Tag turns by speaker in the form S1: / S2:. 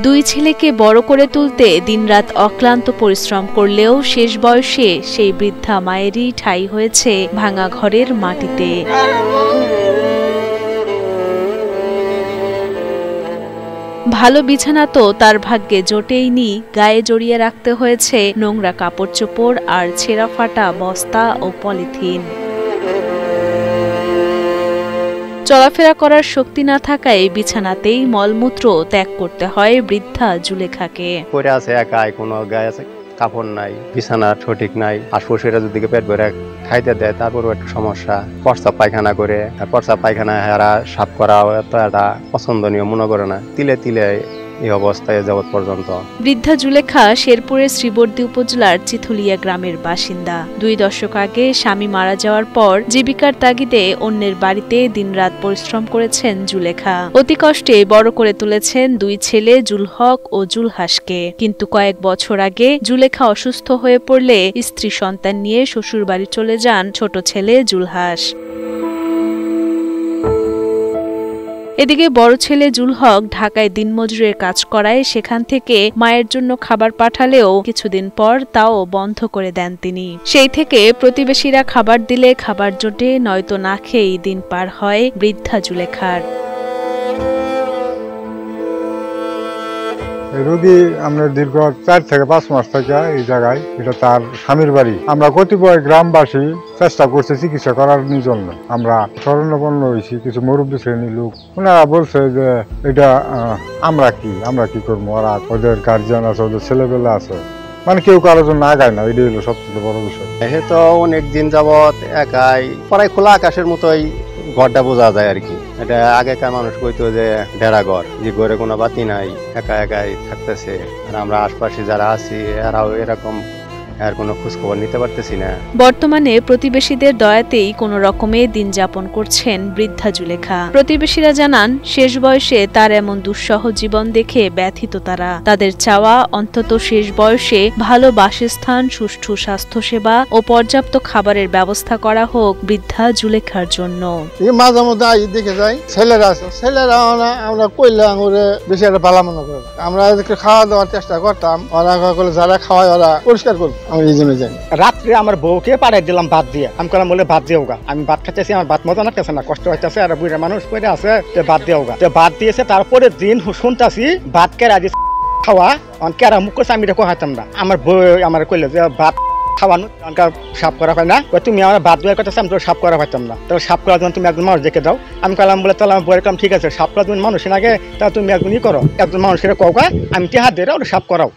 S1: দুই ছেলেকে বড় করে তুলতে দিনরাত অক্লান্ত পরিশ্রম করলেও শেষ বয়সে সেই বৃদ্ধা মায়েরই ঠাঁই হয়েছে ভাঙা ঘরের মাটিতে। ভালো বিছানা তো তার ভাগ্যে জোটেইনি, গায়ে জড়িয়ে রাখতে হয়েছে নোংরা কাপড় চোপড় আর ছেঁড়া ফাটা বস্তা ও পলিথিন। চলাফেরা করার শক্তি না থাকায় বিছানাতেই মলমূত্র ত্যাগ করতে হয় বৃদ্ধা জুলেখাকে।
S2: পরে আছে একাই, কোনো গায়ে আছে কাপড় নাই, বিছানা সঠিক নাই, আশপাশেরা যদি পেট ভরে খাইতে দেয় তারপরও একটা সমস্যা। প্রস্রাব পায়খানা করে, প্রস্রাব পায়খানা হেরা সাফ করা তো একটা পছন্দনীয় মনে করে না, তিলে তিলে এই অবস্থায় যাবৎ পর্যন্ত।
S1: বৃদ্ধা জুলেখা শেরপুরের শ্রীবর্দী উপজেলার চিথুলিয়া গ্রামের বাসিন্দা। 2 দশক আগে স্বামী মারা যাওয়ার পর জীবিকার তাগিদে অন্যের বাড়িতে দিনরাত পরিশ্রম করেছেন জুলেখা। অতি কষ্টে বড় করে তুলেছেন 2 ছেলে জুলহক ও জুলহাসকে। কিন্তু কয়েক বছর আগে জুলেখা অসুস্থ হয়ে পড়লে স্ত্রী সন্তান নিয়ে শ্বশুর বাড়ি চলে যান ছোট ছেলে জুলহাস। এদিকে বড় ছেলে জুলহক ঢাকায় দিনমজুরের কাজ করায় সেখান থেকে মায়ের জন্য খাবার পাঠালেও কিছুদিন পর তাও বন্ধ করে দেন তিনি। সেই থেকে প্রতিবেশীরা খাবার দিলে খাবার জোটে, নয়তো না খেয়েই দিন পার হয় বৃদ্ধা জুলেখার।
S3: রোগী আমরা দীর্ঘ 4 থেকে 5 মাস থেকে এই জায়গায়, এটা তার স্বামীর বাড়ি। আমরা কতিপয় গ্রামবাসী চেষ্টা করছি চিকিৎসা করার জন্য। আমরা শরণাপন্ন হয়েছি কিছু মুরব্বী শ্রেণীর লোক, ওনারা বলছে যে এটা আমরা কি করবো, ওরা ওদের গার্জিয়ান আছে, ওদের ছেলেবেলা আছে, মানে কেউ কারোর জন্য আগায় না। এটাই হলো সবচেয়ে বড় বিষয়।
S2: তো অনেক দিন যাবৎ একাই, প্রায় খোলা আকাশের মতোই ঘরটা বোঝা যায় আর কি। এটা আগেকার মানুষ কইতো যে ডেরা ঘর, যে ঘরে কোনো বাতি নাই, একা একাই থাকতেছে। আর আমরা আশপাশে যারা আছি এরাও এরকম, আর কোনো খোঁজখবর নিতে পারতেছি না।
S1: বর্তমানে প্রতিবেশীদের দয়াতেই কোনো রকমে দিন যাপন করছেন বৃদ্ধা জুলেখা। প্রতিবেশীরা জানান, শেষ বয়সে তার এমন দুঃসহ জীবন দেখে ব্যথিত তারা। তাদের চাওয়া অন্তত শেষ বয়সে ভালো বাসস্থান, সুষ্ঠু স্বাস্থ্যসেবা ও পর্যাপ্ত খাবারের ব্যবস্থা করা হোক বৃদ্ধা জুলেখার জন্য।
S4: মাঝে মধ্যে দেখে যাই ছেলেরা আছে, ছেলেরা আমরা কইলে আঙুরে বেশি একটা ভালো মনে করি। আমরা খাওয়া দাওয়ার চেষ্টা করতাম, ওরা যারা খাওয়ায় ওরা পরিষ্কার করবো।
S5: রাত্রে আমার বউকে পাড়াই দিলাম ভাত দিয়ে। আমি করলাম বলে ভাত দিয়ে হোগা, আমি ভাত খাইতেছি, আমার ভাত মজা লাগতেছে না, কষ্ট হইতেছে, আর বুড়া মানুষ করে আছে, ভাত দিয়ে হোগা। ভাত দিয়েছে, তারপরে দিন শুনতাছি ভাত কেরা দিয়ে খাওয়া, কেরা মুখ করছে, আমি এটা খাইতাম না। আমার বউ আমার কইলে যে ভাত খাওয়ানো সাফ করা হয় না, তুমি আমার ভাত দেওয়ার কথা, আমি তো সাফ করা পারতাম না। তাহলে সাফ করার জন্য তুমি একজন মানুষ দেখে দাও। আমি কালাম বলে তাহলে আমার বউয়ের কাম ঠিক আছে, সাফ করার জন্য মানুষ আগে, তা তুমি একজন করো, একজন মানুষের কৌকা, আমি হাত দিয়ে ওটা সাফ করাও।